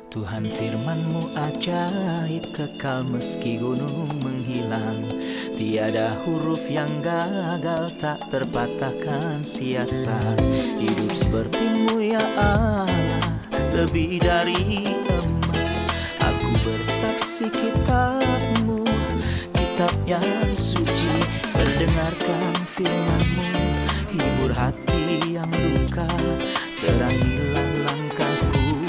Tuhan firman-Mu ajaib, kekal meski gunung menghilang. Tiada huruf yang gagal, tak terpatahkan siasat. Hidup seperti-Mu ya Allah, lebih dari emas. Aku bersaksi kitab-Mu, kitab yang suci. Mendengarkan firman-Mu, hibur hati yang luka. Terangilah langkahku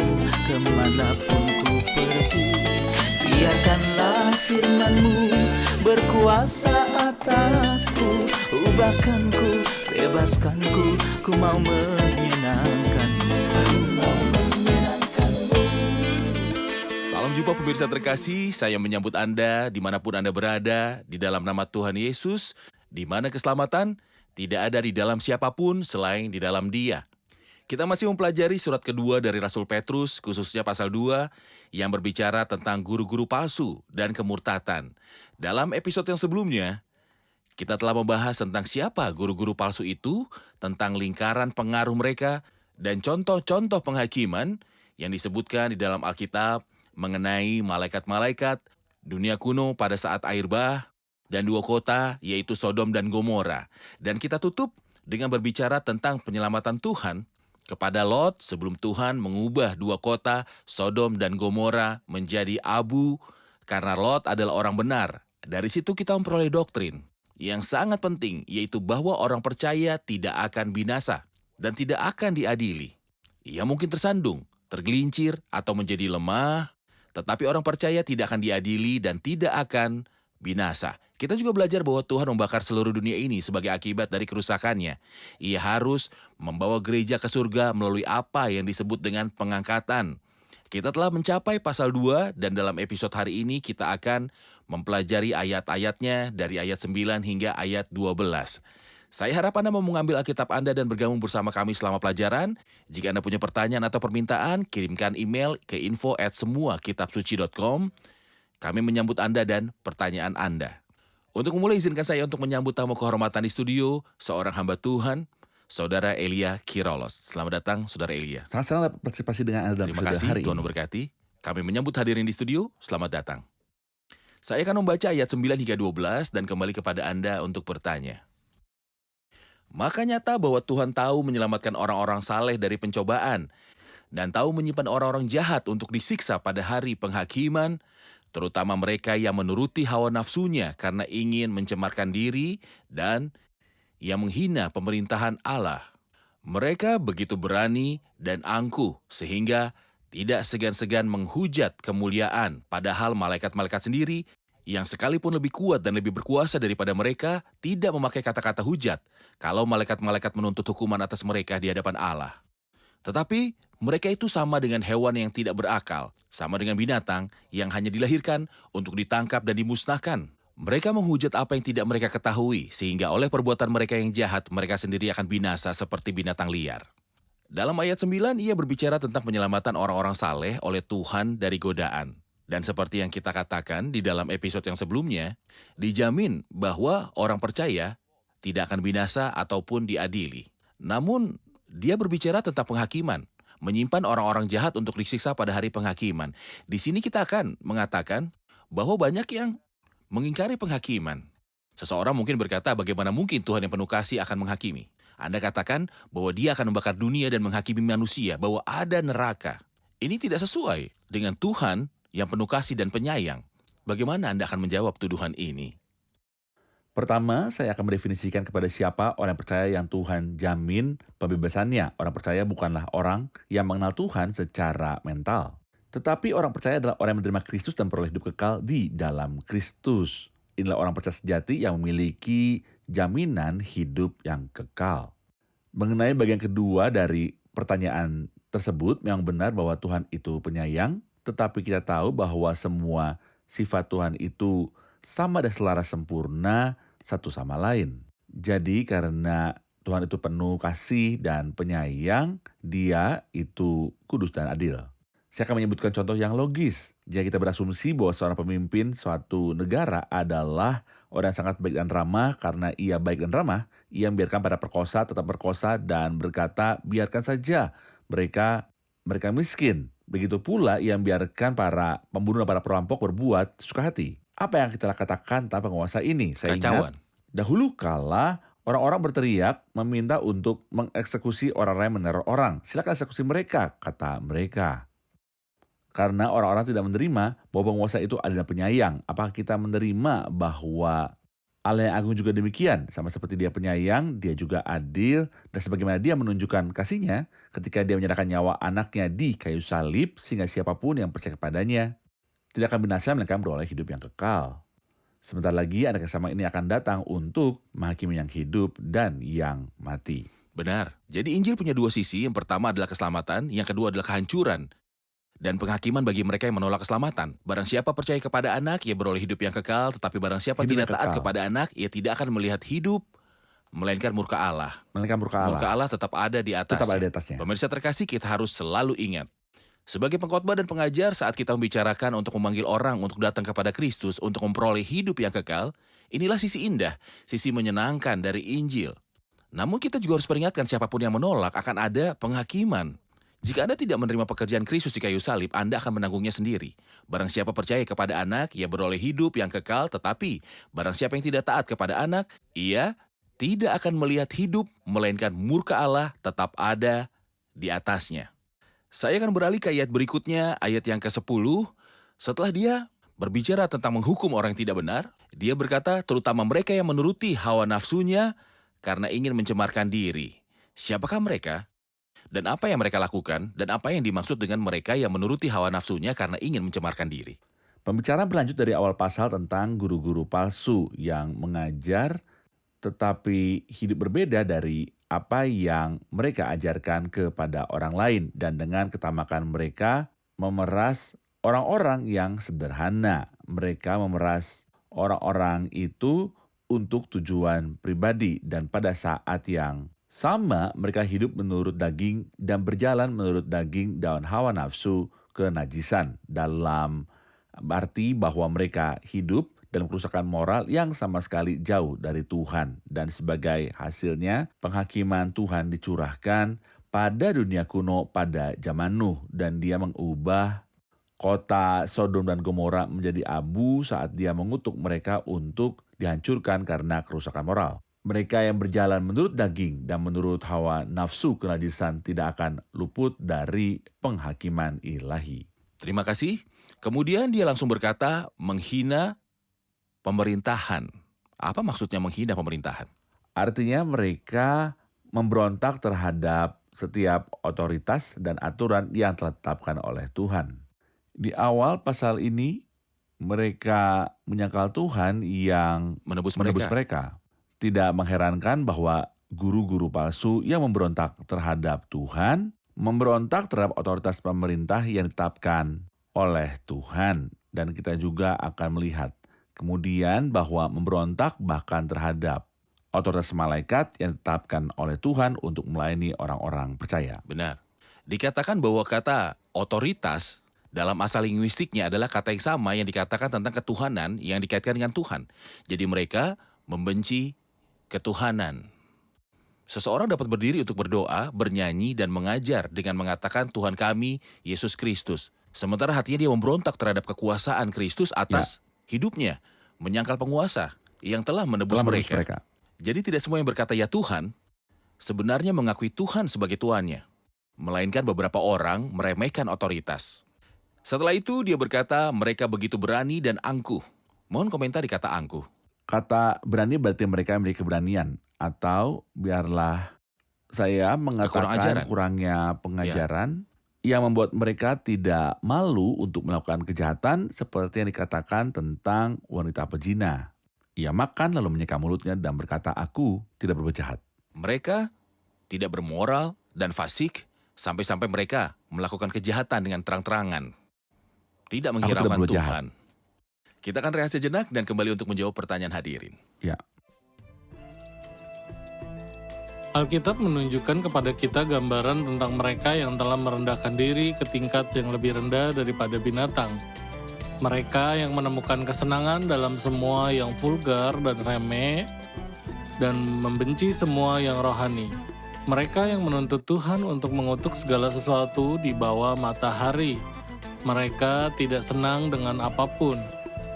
kemanapun ku pergi. Biarkanlah firman-Mu berkuasa atasku. Ubahkanku, bebaskanku, ku mau menyenangkan-Mu. Ku mau menyenangkan-Mu. Salam jumpa pemirsa terkasih, saya menyambut Anda dimanapun Anda berada, di dalam nama Tuhan Yesus, di mana keselamatan tidak ada di dalam siapapun selain di dalam Dia. Kita masih mempelajari surat kedua dari Rasul Petrus, khususnya pasal 2, yang berbicara tentang guru-guru palsu dan kemurtatan. Dalam episode yang sebelumnya, kita telah membahas tentang siapa guru-guru palsu itu, tentang lingkaran pengaruh mereka, dan contoh-contoh penghakiman yang disebutkan di dalam Alkitab mengenai malaikat-malaikat, dunia kuno pada saat air bah, dan dua kota yaitu Sodom dan Gomora. Dan kita tutup dengan berbicara tentang penyelamatan Tuhan kepada Lot sebelum Tuhan mengubah dua kota Sodom dan Gomora menjadi abu karena Lot adalah orang benar. Dari situ kita memperoleh doktrin yang sangat penting, yaitu bahwa orang percaya tidak akan binasa dan tidak akan diadili. Ia mungkin tersandung, tergelincir, atau menjadi lemah, tetapi orang percaya tidak akan diadili dan tidak akan binasa. Kita juga belajar bahwa Tuhan membakar seluruh dunia ini sebagai akibat dari kerusakannya. Ia harus membawa gereja ke surga melalui apa yang disebut dengan pengangkatan. Kita telah mencapai pasal 2 dan dalam episode hari ini kita akan mempelajari ayat-ayatnya dari ayat 9 hingga ayat 12. Saya harap Anda mau mengambil Alkitab Anda dan bergabung bersama kami selama pelajaran. Jika Anda punya pertanyaan atau permintaan, kirimkan email ke info@semuakitabsuci.com. Kami menyambut Anda dan pertanyaan Anda. Untuk memulai, izinkan saya untuk menyambut tamu kehormatan di studio, seorang hamba Tuhan, Saudara Elia Kirolos. Selamat datang, Saudara Elia. Sangat senang dapat partisipasi dengan Anda dalam Terima episode kasih, hari Tuhan ini. memberkati. Kami menyambut hadirin di studio, selamat datang. Saya akan membaca ayat 9 hingga 12 dan kembali kepada Anda untuk bertanya. Maka nyata bahwa Tuhan tahu menyelamatkan orang-orang saleh dari pencobaan dan tahu menyimpan orang-orang jahat untuk disiksa pada hari penghakiman, terutama mereka yang menuruti hawa nafsunya karena ingin mencemarkan diri dan yang menghina pemerintahan Allah. Mereka begitu berani dan angkuh sehingga tidak segan-segan menghujat kemuliaan, padahal malaikat-malaikat sendiri yang sekalipun lebih kuat dan lebih berkuasa daripada mereka tidak memakai kata-kata hujat kalau malaikat-malaikat menuntut hukuman atas mereka di hadapan Allah. Tetapi mereka itu sama dengan hewan yang tidak berakal, sama dengan binatang yang hanya dilahirkan untuk ditangkap dan dimusnahkan. Mereka menghujat apa yang tidak mereka ketahui, sehingga oleh perbuatan mereka yang jahat, mereka sendiri akan binasa seperti binatang liar. Dalam ayat 9, ia berbicara tentang penyelamatan orang-orang saleh oleh Tuhan dari godaan. Dan seperti yang kita katakan di dalam episode yang sebelumnya, dijamin bahwa orang percaya tidak akan binasa ataupun diadili. Namun, dia berbicara tentang penghakiman, menyimpan orang-orang jahat untuk disiksa pada hari penghakiman. Di sini kita akan mengatakan bahwa banyak yang mengingkari penghakiman. Seseorang mungkin berkata, bagaimana mungkin Tuhan yang penuh kasih akan menghakimi? Anda katakan bahwa dia akan membakar dunia dan menghakimi manusia, bahwa ada neraka. Ini tidak sesuai dengan Tuhan yang penuh kasih dan penyayang. Bagaimana Anda akan menjawab tuduhan ini? Pertama, saya akan mendefinisikan kepada siapa orang percaya yang Tuhan jamin pembebasannya. Orang percaya bukanlah orang yang mengenal Tuhan secara mental. Tetapi orang percaya adalah orang yang menerima Kristus dan peroleh hidup kekal di dalam Kristus. Inilah orang percaya sejati yang memiliki jaminan hidup yang kekal. Mengenai bagian kedua dari pertanyaan tersebut, memang benar bahwa Tuhan itu penyayang, tetapi kita tahu bahwa semua sifat Tuhan itu sama dan selaras sempurna satu sama lain. Jadi karena Tuhan itu penuh kasih dan penyayang, Dia itu kudus dan adil. Saya akan menyebutkan contoh yang logis. Jika kita berasumsi bahwa seorang pemimpin suatu negara adalah orang yang sangat baik dan ramah, karena ia baik dan ramah, ia membiarkan para perkosa tetap berkosa dan berkata, biarkan saja mereka mereka miskin. Begitu pula ia membiarkan para pembunuh dan para perampok berbuat suka hati. Apa yang kita katakan tentang penguasa ini? Saya Kacauan. ingat, dahulu kala orang-orang berteriak meminta untuk mengeksekusi orang-orang yang meneror orang. Silakan eksekusi mereka, kata mereka. Karena orang-orang tidak menerima bahwa penguasa itu adil dan penyayang. Apakah kita menerima bahwa Allah yang agung juga demikian? Sama seperti dia penyayang, dia juga adil. Dan sebagaimana dia menunjukkan kasihnya ketika dia menyerahkan nyawa anaknya di kayu salib, sehingga siapapun yang percaya kepadanya tidak akan binasa melainkan beroleh hidup yang kekal. Sebentar lagi anak yang sama ini akan datang untuk menghakimi yang hidup dan yang mati. Benar. Jadi Injil punya dua sisi. Yang pertama adalah keselamatan, yang kedua adalah kehancuran dan penghakiman bagi mereka yang menolak keselamatan. Barang siapa percaya kepada anak, ia beroleh hidup yang kekal. Tetapi barang siapa Hidup tidak yang taat kekal. kepada anak, ia tidak akan melihat hidup, melainkan murka Allah. Melainkan murka Allah. Murka Allah tetap ada di atasnya. Tetap ada di atasnya. Pemirsa terkasih, kita harus selalu ingat. Sebagai pengkhotbah dan pengajar, saat kita membicarakan untuk memanggil orang untuk datang kepada Kristus untuk memperoleh hidup yang kekal, inilah sisi indah, sisi menyenangkan dari Injil. Namun kita juga harus peringatkan siapapun yang menolak akan ada penghakiman. Jika Anda tidak menerima pekerjaan Kristus di kayu salib, Anda akan menanggungnya sendiri. Barang siapa percaya kepada anak, ia beroleh hidup yang kekal, tetapi barang siapa yang tidak taat kepada anak, ia tidak akan melihat hidup, melainkan murka Allah tetap ada di atasnya. Saya akan beralih ke ayat berikutnya, ayat yang ke-10. Setelah dia berbicara tentang menghukum orang yang tidak benar, dia berkata, terutama mereka yang menuruti hawa nafsunya karena ingin mencemarkan diri. Siapakah mereka? Dan apa yang mereka lakukan? Dan apa yang dimaksud dengan mereka yang menuruti hawa nafsunya karena ingin mencemarkan diri? Pembicaraan berlanjut dari awal pasal tentang guru-guru palsu yang mengajar tetapi hidup berbeda dari apa yang mereka ajarkan kepada orang lain, dan dengan ketamakan mereka memeras orang-orang yang sederhana. Mereka memeras orang-orang itu untuk tujuan pribadi, dan pada saat yang sama mereka hidup menurut daging dan berjalan menurut daging dan hawa nafsu kenajisan, dalam arti bahwa mereka hidup dalam kerusakan moral yang sama sekali jauh dari Tuhan. Dan sebagai hasilnya, penghakiman Tuhan dicurahkan pada dunia kuno pada zaman Nuh, dan dia mengubah kota Sodom dan Gomora menjadi abu saat dia mengutuk mereka untuk dihancurkan karena kerusakan moral. Mereka yang berjalan menurut daging dan menurut hawa nafsu kenajisan tidak akan luput dari penghakiman ilahi. Terima kasih. Kemudian dia langsung berkata, menghina pemerintahan. Apa maksudnya menghina pemerintahan? Artinya mereka memberontak terhadap setiap otoritas dan aturan yang telah ditetapkan oleh Tuhan. Di awal pasal ini, mereka menyangkal Tuhan yang Menebus mereka. Tidak mengherankan bahwa guru-guru palsu yang memberontak terhadap Tuhan, memberontak terhadap otoritas pemerintah yang ditetapkan oleh Tuhan. Dan kita juga akan melihat kemudian bahwa memberontak bahkan terhadap otoritas malaikat yang ditetapkan oleh Tuhan untuk melayani orang-orang percaya. Benar. Dikatakan bahwa kata otoritas dalam asal linguistiknya adalah kata yang sama yang dikatakan tentang ketuhanan yang dikaitkan dengan Tuhan. Jadi mereka membenci ketuhanan. Seseorang dapat berdiri untuk berdoa, bernyanyi, dan mengajar dengan mengatakan Tuhan kami, Yesus Kristus. Sementara hatinya dia memberontak terhadap kekuasaan Kristus atas hidupnya, menyangkal penguasa yang telah menebus mereka. Jadi tidak semua yang berkata ya Tuhan, sebenarnya mengakui Tuhan sebagai Tuannya. Melainkan beberapa orang meremehkan otoritas. Setelah itu dia berkata mereka begitu berani dan angkuh. Mohon komentar di kata angkuh. Kata berani berarti mereka memiliki keberanian. Atau biarlah saya mengatakan kurangnya pengajaran yang membuat mereka tidak malu untuk melakukan kejahatan seperti yang dikatakan tentang wanita pezina. Ia makan lalu menyeka mulutnya dan berkata, aku tidak berbuat jahat. Mereka tidak bermoral dan fasik sampai-sampai mereka melakukan kejahatan dengan terang-terangan. Tidak menghiraukan Tuhan. Jahat. Kita akan rehat sejenak dan kembali untuk menjawab pertanyaan hadirin. Ya. Alkitab menunjukkan kepada kita gambaran tentang mereka yang telah merendahkan diri ke tingkat yang lebih rendah daripada binatang. Mereka yang menemukan kesenangan dalam semua yang vulgar dan remeh, dan membenci semua yang rohani. Mereka yang menuntut Tuhan untuk mengutuk segala sesuatu di bawah matahari. Mereka tidak senang dengan apapun.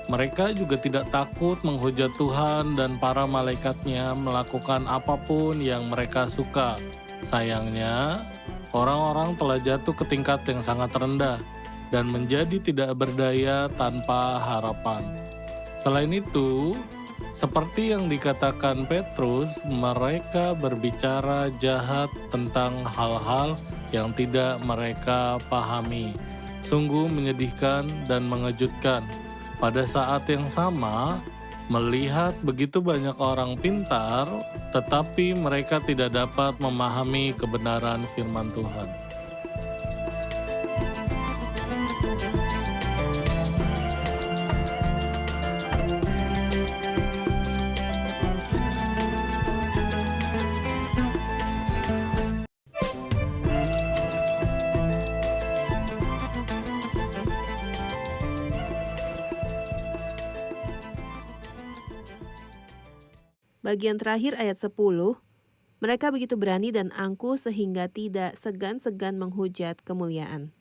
Mereka juga tidak takut menghujat Tuhan dan para malaikatnya melakukan apapun yang mereka suka. Sayangnya, orang-orang telah jatuh ke tingkat yang sangat rendah dan menjadi tidak berdaya tanpa harapan. Selain itu, seperti yang dikatakan Petrus, mereka berbicara jahat tentang hal-hal yang tidak mereka pahami. Sungguh menyedihkan dan mengejutkan. Pada saat yang sama, melihat begitu banyak orang pintar, tetapi mereka tidak dapat memahami kebenaran firman Tuhan. Bagian terakhir ayat 10, mereka begitu berani dan angkuh sehingga tidak segan-segan menghujat kemuliaan.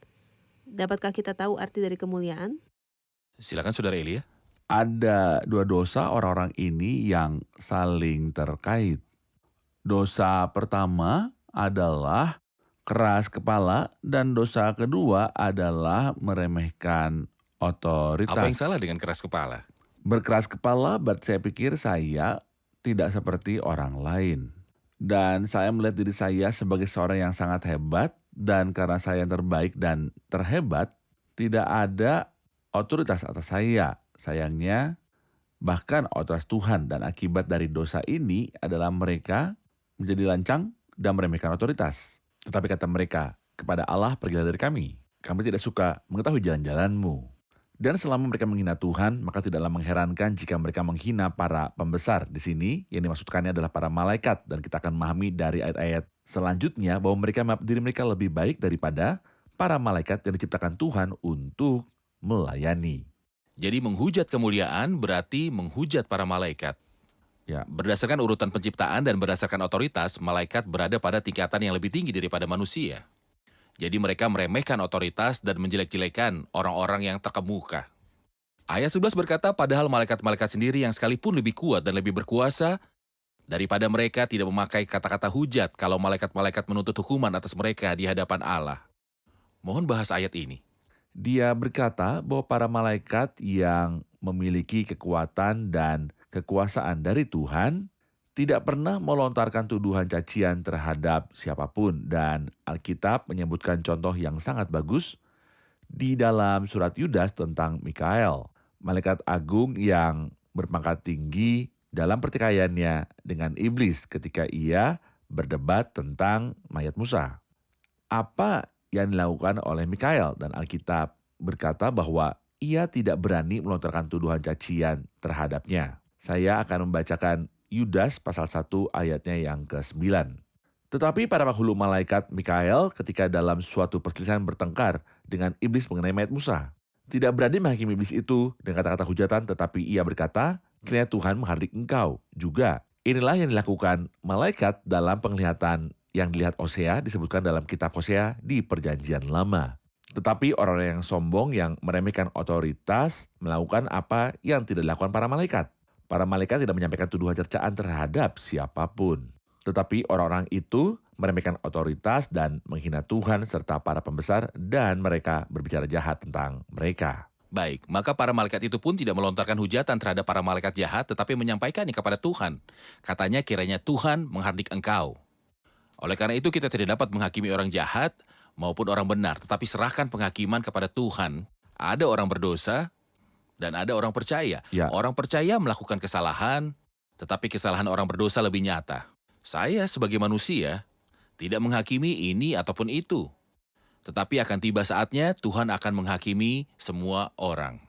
Dapatkah kita tahu arti dari kemuliaan? Silakan Saudara Elia. Ada dua dosa orang-orang ini yang saling terkait. Dosa pertama adalah keras kepala dan dosa kedua adalah meremehkan otoritas. Apa yang salah dengan keras kepala? Berkeras kepala, saya pikir saya tidak seperti orang lain. Dan saya melihat diri saya sebagai seorang yang sangat hebat, dan karena saya yang terbaik dan terhebat, tidak ada otoritas atas saya. Sayangnya, bahkan otoritas Tuhan, dan akibat dari dosa ini adalah mereka menjadi lancang dan meremehkan otoritas. Tetapi kata mereka, kepada Allah pergilah dari kami tidak suka mengetahui jalan-jalanmu. Dan selama mereka menghina Tuhan, maka tidaklah mengherankan jika mereka menghina para pembesar. Di sini yang dimaksudkannya adalah para malaikat, dan kita akan memahami dari ayat-ayat selanjutnya bahwa diri mereka lebih baik daripada para malaikat yang diciptakan Tuhan untuk melayani. Jadi menghujat kemuliaan berarti menghujat para malaikat. Ya. Berdasarkan urutan penciptaan dan berdasarkan otoritas, malaikat berada pada tingkatan yang lebih tinggi daripada manusia. Jadi mereka meremehkan otoritas dan menjelek-jelekan orang-orang yang terkemuka. Ayat 11 berkata, padahal malaikat-malaikat sendiri yang sekalipun lebih kuat dan lebih berkuasa daripada mereka tidak memakai kata-kata hujat kalau malaikat-malaikat menuntut hukuman atas mereka di hadapan Allah. Mohon bahas ayat ini. Dia berkata bahwa para malaikat yang memiliki kekuatan dan kekuasaan dari Tuhan tidak pernah melontarkan tuduhan cacian terhadap siapapun, dan Alkitab menyebutkan contoh yang sangat bagus di dalam surat Yudas tentang Mikael, malaikat agung yang berpangkat tinggi dalam pertikaiannya dengan iblis ketika ia berdebat tentang mayat Musa. Apa yang dilakukan oleh Mikael? Dan Alkitab berkata bahwa ia tidak berani melontarkan tuduhan cacian terhadapnya. Saya akan membacakan Yudas pasal 1 ayatnya yang ke-9. Tetapi para penghulu malaikat Mikael ketika dalam suatu perselisihan bertengkar dengan iblis mengenai mayat Musa, tidak berani menghakimi iblis itu dengan kata-kata hujatan, tetapi ia berkata, kiranya Tuhan menghardik engkau juga. Inilah yang dilakukan malaikat dalam penglihatan yang dilihat Hosea, disebutkan dalam kitab Hosea di Perjanjian Lama. Tetapi orang-orang yang sombong yang meremehkan otoritas melakukan apa yang tidak dilakukan para malaikat. Para malaikat tidak menyampaikan tuduhan cercaan terhadap siapapun. Tetapi orang-orang itu meremehkan otoritas dan menghina Tuhan serta para pembesar, dan mereka berbicara jahat tentang mereka. Baik, maka para malaikat itu pun tidak melontarkan hujatan terhadap para malaikat jahat, tetapi menyampaikannya kepada Tuhan. Katanya, kiranya Tuhan menghardik engkau. Oleh karena itu kita tidak dapat menghakimi orang jahat maupun orang benar, tetapi serahkan penghakiman kepada Tuhan. Ada orang berdosa dan ada orang percaya. Ya. Orang percaya melakukan kesalahan, tetapi kesalahan orang berdosa lebih nyata. Saya sebagai manusia tidak menghakimi ini ataupun itu. Tetapi akan tiba saatnya Tuhan akan menghakimi semua orang.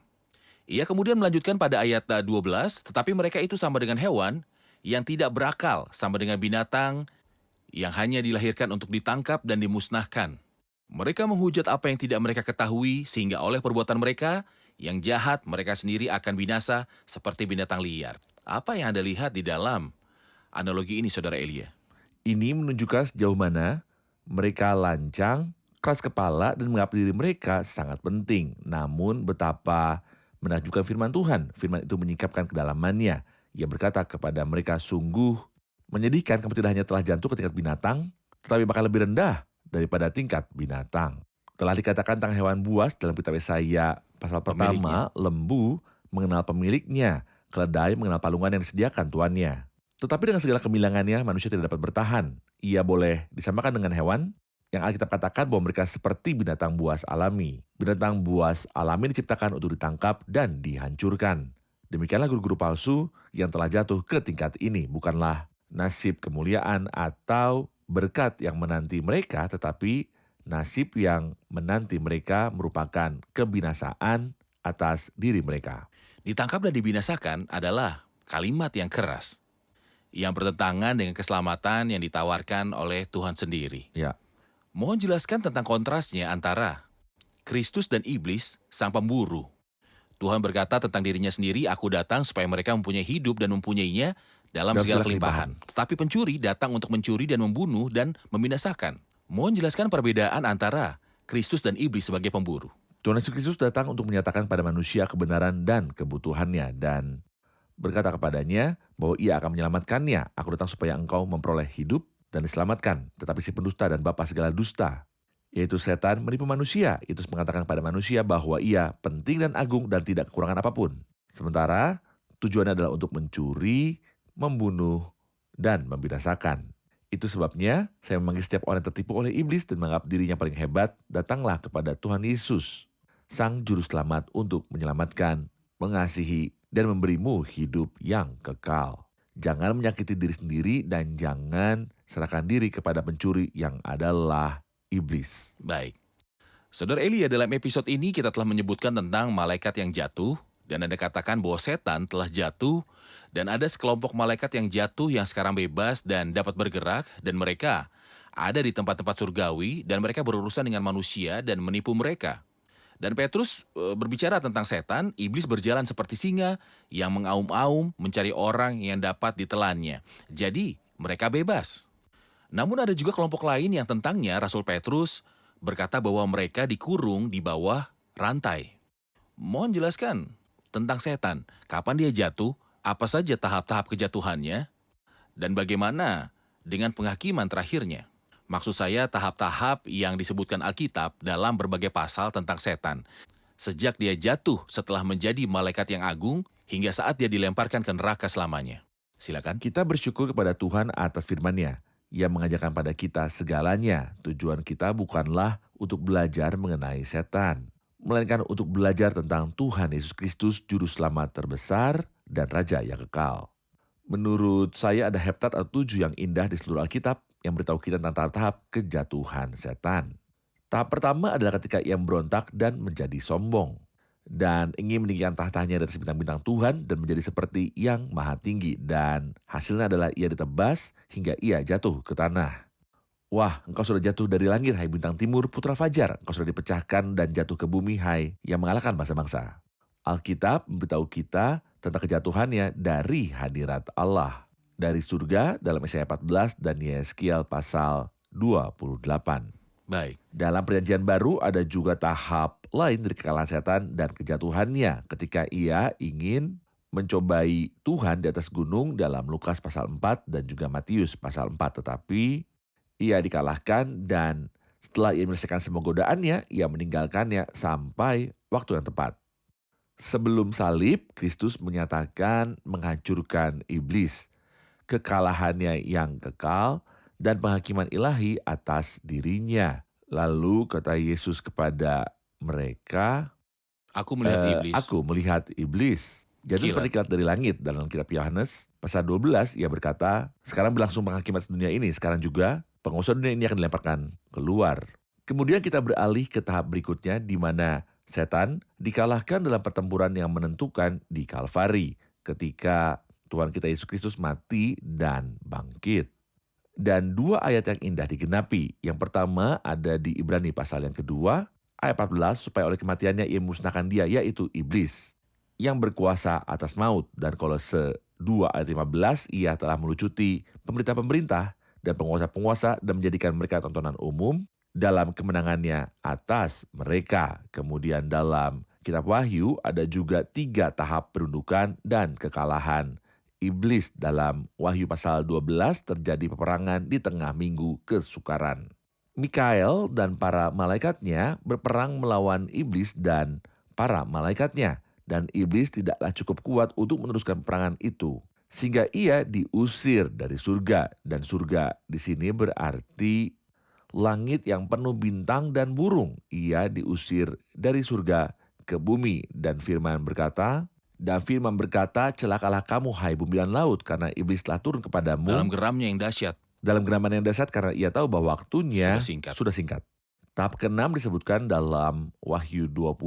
Ia kemudian melanjutkan pada ayat 12, tetapi mereka itu sama dengan hewan yang tidak berakal, sama dengan binatang yang hanya dilahirkan untuk ditangkap dan dimusnahkan. Mereka menghujat apa yang tidak mereka ketahui, sehingga oleh perbuatan mereka yang jahat, mereka sendiri akan binasa seperti binatang liar. Apa yang Anda lihat di dalam analogi ini, Saudara Elia? Ini menunjukkan sejauh mana mereka lancang, keras kepala, dan mengabdi diri mereka sangat penting. Namun betapa menakjubkan firman Tuhan. Firman itu menyingkapkan kedalamannya. Ia berkata kepada mereka, sungguh menyedihkan kamu tidak hanya telah jatuh ke tingkat binatang, tetapi bahkan lebih rendah daripada tingkat binatang. Telah dikatakan tentang hewan buas dalam kitab Yesaya pasal pertama, lembu mengenal pemiliknya, keledai mengenal palungan yang disediakan tuannya. Tetapi dengan segala kemilangannya, manusia tidak dapat bertahan. Ia boleh disamakan dengan hewan yang Alkitab katakan bahwa mereka seperti binatang buas alami. Binatang buas alami diciptakan untuk ditangkap dan dihancurkan. Demikianlah guru-guru palsu yang telah jatuh ke tingkat ini. Bukanlah nasib kemuliaan atau berkat yang menanti mereka, tetapi nasib yang menanti mereka merupakan kebinasaan atas diri mereka. Ditangkap dan dibinasakan adalah kalimat yang keras, yang bertentangan dengan keselamatan yang ditawarkan oleh Tuhan sendiri. Ya, Mohon jelaskan tentang kontrasnya antara Kristus dan iblis, sang pemburu. Tuhan berkata tentang dirinya sendiri, aku datang supaya mereka mempunyai hidup dan mempunyainya dalam segala kelimpahan. Tetapi pencuri datang untuk mencuri dan membunuh dan membinasakan. Mohon jelaskan perbedaan antara Kristus dan iblis sebagai pemburu. Tuhan Yesus Kristus datang untuk menyatakan pada manusia kebenaran dan kebutuhannya dan berkata kepadanya bahwa ia akan menyelamatkannya. Aku datang supaya engkau memperoleh hidup dan diselamatkan. Tetapi si pendusta dan bapa segala dusta, yaitu setan, menipu manusia. Itu mengatakan pada manusia bahwa ia penting dan agung dan tidak kekurangan apapun. Sementara tujuannya adalah untuk mencuri, membunuh, dan membinasakan. Itu sebabnya saya memanggil setiap orang yang tertipu oleh iblis dan menganggap dirinya paling hebat, datanglah kepada Tuhan Yesus, Sang Juru Selamat, untuk menyelamatkan, mengasihi, dan memberimu hidup yang kekal. Jangan menyakiti diri sendiri dan jangan serahkan diri kepada pencuri yang adalah iblis. Baik. Saudara Elia, dalam episode ini kita telah menyebutkan tentang malaikat yang jatuh, dan Anda katakan bahwa setan telah jatuh, dan ada sekelompok malaikat yang jatuh yang sekarang bebas dan dapat bergerak, dan mereka ada di tempat-tempat surgawi, dan mereka berurusan dengan manusia dan menipu mereka. Dan Petrus berbicara tentang setan, iblis berjalan seperti singa yang mengaum-aum mencari orang yang dapat ditelannya. Jadi, mereka bebas. Namun ada juga kelompok lain yang tentangnya Rasul Petrus berkata bahwa mereka dikurung di bawah rantai. Mohon jelaskan tentang setan, kapan dia jatuh, apa saja tahap-tahap kejatuhannya, dan bagaimana dengan penghakiman terakhirnya. Maksud saya tahap-tahap yang disebutkan Alkitab dalam berbagai pasal tentang setan. Sejak dia jatuh setelah menjadi malaikat yang agung, hingga saat dia dilemparkan ke neraka selamanya. Silakan. Kita bersyukur kepada Tuhan atas firman-Nya. Ia mengajarkan pada kita segalanya. Tujuan kita bukanlah untuk belajar mengenai setan, melainkan untuk belajar tentang Tuhan Yesus Kristus, Juru Selamat terbesar dan Raja yang kekal. Menurut saya ada heptat atau 7 yang indah di seluruh Alkitab yang beritahu kita tentang tahap-tahap kejatuhan setan. Tahap pertama adalah ketika ia berontak dan menjadi sombong, dan ingin meninggikan tahtanya di atas bintang-bintang Tuhan dan menjadi seperti yang maha tinggi, dan hasilnya adalah ia ditebas hingga ia jatuh ke tanah. Wah, engkau sudah jatuh dari langit, hai bintang timur, putra fajar. Engkau sudah dipecahkan dan jatuh ke bumi, hai yang mengalahkan bangsa-bangsa. Alkitab memberitahu kita tentang kejatuhannya dari hadirat Allah, dari surga dalam Yesaya 14 dan Yeskiel pasal 28. Baik. Dalam perjanjian baru ada juga tahap lain dari kekalahan setan dan kejatuhannya ketika ia ingin mencobai Tuhan di atas gunung dalam Lukas pasal 4 dan juga Matius pasal 4. Tetapi ia dikalahkan dan setelah ia menyelesaikan semua godaannya, ia meninggalkannya sampai waktu yang tepat. Sebelum salib, Kristus menyatakan menghancurkan iblis, kekalahannya yang kekal, dan penghakiman ilahi atas dirinya. Lalu kata Yesus kepada mereka, Aku melihat iblis. Aku melihat iblis. Jadi seperti kilat dari langit. Dalam kitab Yohanes pasal 12 ia berkata, sekarang berlangsung penghakiman dunia ini, sekarang juga penguasa dunia ini akan dilemparkan keluar. Kemudian kita beralih ke tahap berikutnya di mana setan dikalahkan dalam pertempuran yang menentukan di Kalvari ketika Tuhan kita Yesus Kristus mati dan bangkit. Dan 2 ayat yang indah digenapi. Yang pertama ada di Ibrani pasal yang kedua, ayat 14, supaya oleh kematiannya ia musnahkan dia, yaitu iblis, yang berkuasa atas maut. Dan Kolose 2 ayat 15, ia telah melucuti pemerintah-pemerintah dan penguasa-penguasa dan menjadikan mereka tontonan umum dalam kemenangannya atas mereka. Kemudian dalam kitab Wahyu ada juga 3 tahap perundukan dan kekalahan iblis. Dalam Wahyu pasal 12 terjadi peperangan di tengah minggu kesukaran. Mikael dan para malaikatnya berperang melawan iblis dan para malaikatnya. Dan iblis tidaklah cukup kuat untuk meneruskan peperangan itu, sehingga ia diusir dari surga. Dan surga di sini berarti langit yang penuh bintang dan burung. Ia diusir dari surga ke bumi. Dan firman berkata, celakalah kamu hai bumi dan laut, karena iblis telah turun kepadamu Dalam geramnya yang dahsyat. dalam geraman yang dahsyat, karena ia tahu bahwa waktunya Sudah singkat. Tahap ke-6 disebutkan dalam Wahyu 20,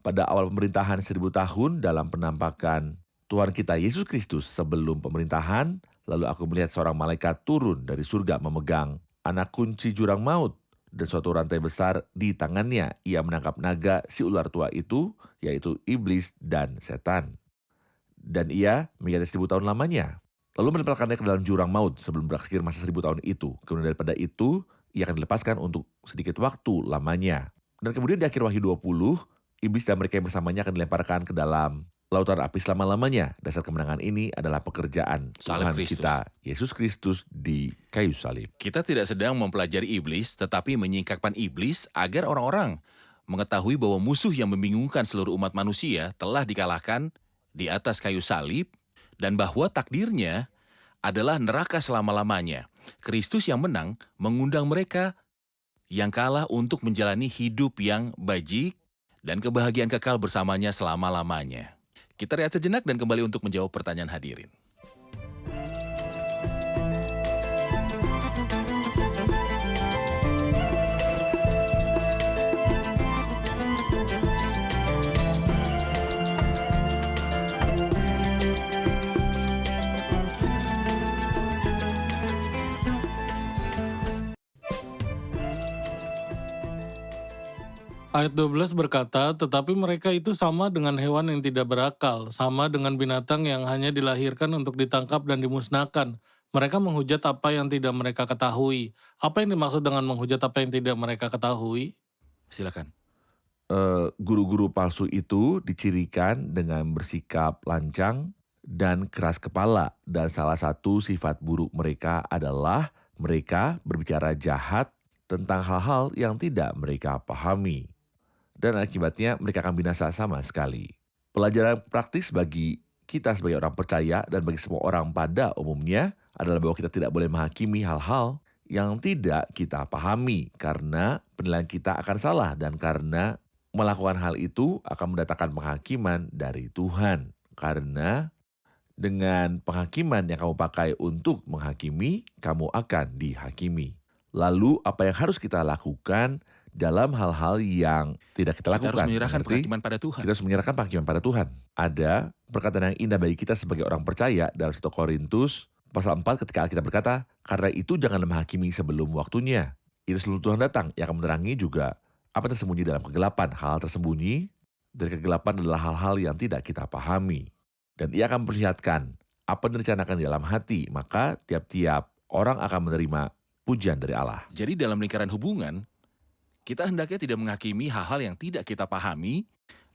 pada awal pemerintahan 1000 tahun dalam penampakan Tuhan kita Yesus Kristus sebelum pemerintahan. Lalu aku melihat seorang malaikat turun dari surga memegang anak kunci jurang maut dan suatu rantai besar di tangannya. Ia menangkap naga si ular tua itu, yaitu iblis dan setan. Dan ia menjadi 1000 tahun lamanya. Lalu menempelkannya ke dalam jurang maut sebelum berakhir masa 1000 tahun itu. Kemudian daripada itu, ia akan dilepaskan untuk sedikit waktu lamanya. Dan kemudian di akhir Wahyu 20, iblis dan mereka yang bersamanya akan dilemparkan ke dalam lautan api selama-lamanya. Dasar kemenangan ini adalah pekerjaan Salib Tuhan Kristus. kita, Yesus Kristus di kayu salib. Kita tidak sedang mempelajari iblis, tetapi menyingkapkan iblis agar orang-orang mengetahui bahwa musuh yang membingungkan seluruh umat manusia telah dikalahkan di atas kayu salib, dan bahwa takdirnya adalah neraka selama-lamanya. Kristus yang menang mengundang mereka yang kalah untuk menjalani hidup yang bajik dan kebahagiaan kekal bersamanya selama-lamanya. Kita rehat sejenak dan kembali untuk menjawab pertanyaan hadirin. Ayat 12 berkata, tetapi mereka itu sama dengan hewan yang tidak berakal, sama dengan binatang yang hanya dilahirkan untuk ditangkap dan dimusnahkan. Mereka menghujat apa yang tidak mereka ketahui. Apa yang dimaksud dengan menghujat apa yang tidak mereka ketahui? Silakan. Guru-guru palsu itu dicirikan dengan bersikap lancang dan keras kepala. Dan salah satu sifat buruk mereka adalah mereka berbicara jahat tentang hal-hal yang tidak mereka pahami. Dan akibatnya mereka akan binasa sama sekali. Pelajaran praktis bagi kita sebagai orang percaya dan bagi semua orang pada umumnya adalah bahwa kita tidak boleh menghakimi hal-hal yang tidak kita pahami, karena penilaian kita akan salah, dan karena melakukan hal itu akan mendatangkan penghakiman dari Tuhan. Karena dengan penghakiman yang kamu pakai untuk menghakimi, kamu akan dihakimi. Lalu apa yang harus kita lakukan dalam hal-hal yang tidak kita lakukan? Kita harus menyerahkan Mengerti? penghakiman pada Tuhan. Kita harus menyerahkan penghakiman pada Tuhan. Ada perkataan yang indah bagi kita sebagai orang percaya dalam 1 Korintus pasal 4 ketika Alkitab berkata, karena itu janganlah menghakimi sebelum waktunya. Itu sebelum Tuhan datang yang akan menerangi juga apa tersembunyi dalam kegelapan. Hal tersembunyi dari kegelapan adalah hal-hal yang tidak kita pahami. Dan ia akan memperlihatkan apa yang direncanakan di dalam hati. Maka tiap-tiap orang akan menerima pujian dari Allah. Jadi dalam lingkaran hubungan, kita hendaknya tidak menghakimi hal-hal yang tidak kita pahami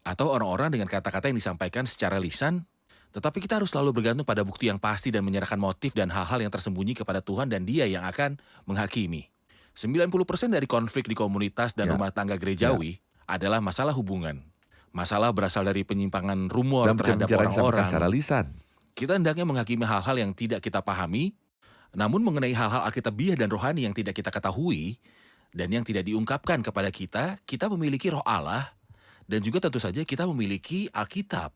atau orang-orang dengan kata-kata yang disampaikan secara lisan, tetapi kita harus selalu bergantung pada bukti yang pasti dan menyerahkan motif dan hal-hal yang tersembunyi kepada Tuhan, dan Dia yang akan menghakimi. 90% dari konflik di komunitas dan Ya. rumah tangga gerejawi adalah masalah hubungan. Masalah berasal dari penyimpangan rumor Dan terhadap bicara yang disampaikan secara orang-orang. lisan. Kita hendaknya menghakimi hal-hal yang tidak kita pahami, namun mengenai hal-hal alkitabiah dan rohani yang tidak kita ketahui dan yang tidak diungkapkan kepada kita, kita memiliki roh Allah dan juga tentu saja kita memiliki Alkitab.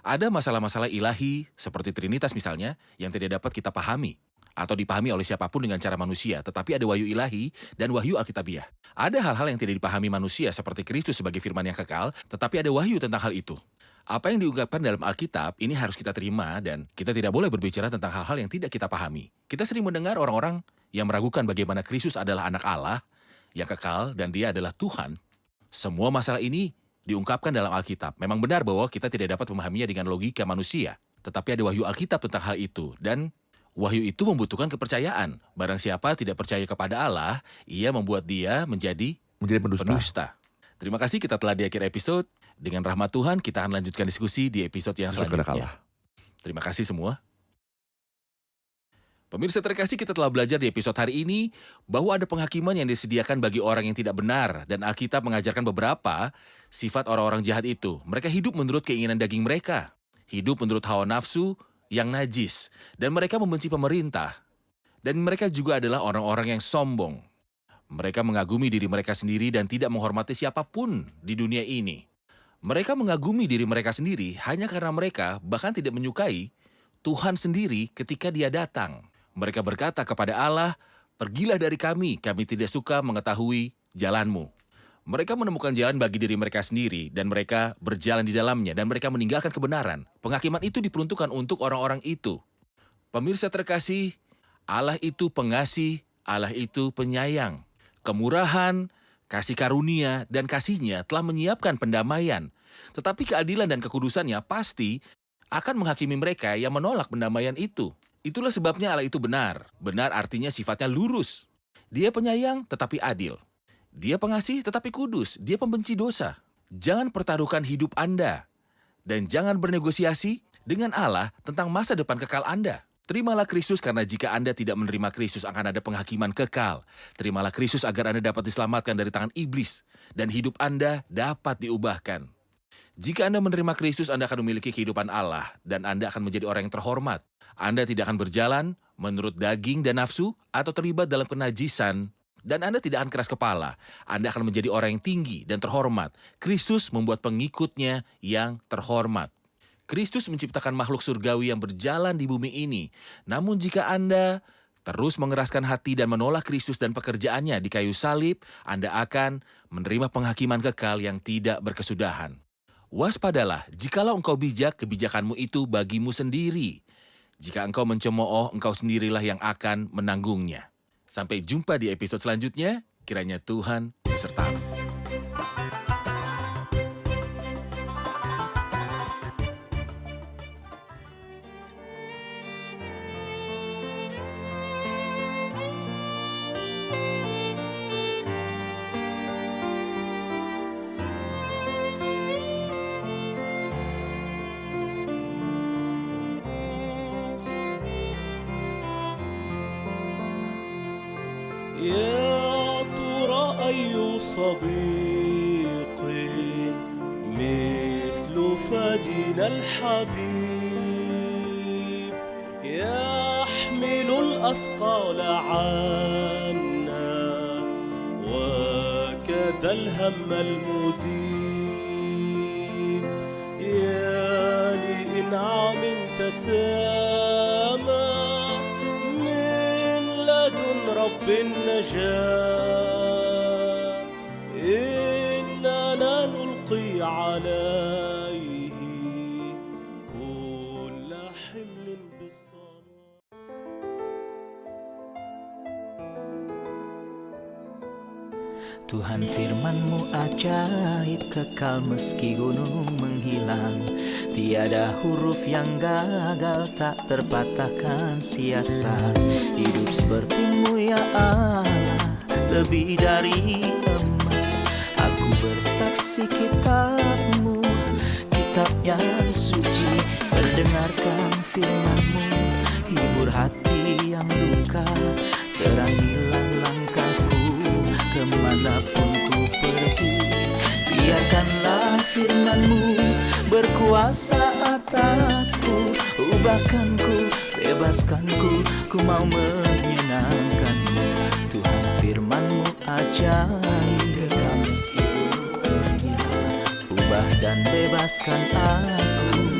Ada masalah-masalah ilahi seperti Trinitas misalnya yang tidak dapat kita pahami atau dipahami oleh siapapun dengan cara manusia, tetapi ada wahyu ilahi dan wahyu Alkitabiah. Ada hal-hal yang tidak dipahami manusia seperti Kristus sebagai firman yang kekal, tetapi ada wahyu tentang hal itu. Apa yang diungkapkan dalam Alkitab ini harus kita terima, dan kita tidak boleh berbicara tentang hal-hal yang tidak kita pahami. Kita sering mendengar orang-orang yang meragukan bagaimana Kristus adalah anak Allah yang kekal dan Dia adalah Tuhan. Semua masalah ini diungkapkan dalam Alkitab. Memang benar bahwa kita tidak dapat memahaminya dengan logika manusia, tetapi ada wahyu Alkitab tentang hal itu, dan Wahyu itu membutuhkan kepercayaan. Barang siapa tidak percaya kepada Allah, ia membuat dia menjadi Menjadi pendusta. Terima kasih, kita telah di akhir episode. Dengan rahmat Tuhan, kita akan lanjutkan diskusi di episode yang Sesuai kepada selanjutnya. Allah. Terima kasih semua. Pemirsa terkasih, kita telah belajar di episode hari ini bahwa ada penghakiman yang disediakan bagi orang yang tidak benar, dan Alkitab mengajarkan beberapa sifat orang-orang jahat itu. Mereka hidup menurut keinginan daging mereka, hidup menurut hawa nafsu yang najis, dan mereka membenci pemerintah. Dan mereka juga adalah orang-orang yang sombong. Mereka mengagumi diri mereka sendiri dan tidak menghormati siapapun di dunia ini. Mereka mengagumi diri mereka sendiri hanya karena mereka bahkan tidak menyukai Tuhan sendiri ketika Dia datang. Mereka berkata kepada Allah, "Pergilah dari kami tidak suka mengetahui jalan-Mu." Mereka menemukan jalan bagi diri mereka sendiri dan mereka berjalan di dalamnya dan mereka meninggalkan kebenaran. Penghakiman itu diperuntukkan untuk orang-orang itu. Pemirsa terkasih, Allah itu pengasih, Allah itu penyayang. Kemurahan, kasih karunia, dan kasih-Nya telah menyiapkan pendamaian. Tetapi keadilan dan kekudusannya pasti akan menghakimi mereka yang menolak pendamaian itu. Itulah sebabnya Allah itu benar. Benar artinya sifatnya lurus. Dia penyayang tetapi adil. Dia pengasih tetapi kudus. Dia pembenci dosa. Jangan pertaruhkan hidup Anda. Dan jangan bernegosiasi dengan Allah tentang masa depan kekal Anda. Terimalah Kristus karena jika Anda tidak menerima Kristus akan ada penghakiman kekal. Terimalah Kristus agar Anda dapat diselamatkan dari tangan iblis dan hidup Anda dapat diubahkan. Jika Anda menerima Kristus, Anda akan memiliki kehidupan Allah dan Anda akan menjadi orang yang terhormat. Anda tidak akan berjalan menurut daging dan nafsu atau terlibat dalam kenajisan dan Anda tidak akan keras kepala. Anda akan menjadi orang yang tinggi dan terhormat. Kristus membuat pengikutnya yang terhormat. Kristus menciptakan makhluk surgawi yang berjalan di bumi ini. Namun jika Anda terus mengeraskan hati dan menolak Kristus dan pekerjaannya di kayu salib, Anda akan menerima penghakiman kekal yang tidak berkesudahan. Waspadalah, jikalau engkau bijak, kebijakanmu itu bagimu sendiri. Jika engkau mencemooh, engkau sendirilah yang akan menanggungnya. Sampai jumpa di episode selanjutnya, kiranya Tuhan besertamu. يا ترى أي صديق مثل فادنا الحبيب يحمل الأثقال عنا وكذا الهم المذيب يا لإنعام تسامى رب النجاة إننا نلقي عليه كل حمل بالصلاة. Tuhan firman-Mu ajaib, kekal meski gunung menghilang. Tiada huruf yang gagal, tak terpatahkan sia-sia. Hidup seperti-Mu ya Allah, lebih dari emas. Aku bersaksi kitab-Mu, kitab yang suci. Terdengarkan firman-Mu, hibur hati yang luka. Terangilah langkahku kemanapun ku pergi. Biarkanlah firman-Mu berkuasa atasku. Ubahkanku, bebaskanku, ku mau menyenangkan-Mu. Tuhan firman-Mu ajaib, kekal meski gunung. Ubah dan bebaskan aku.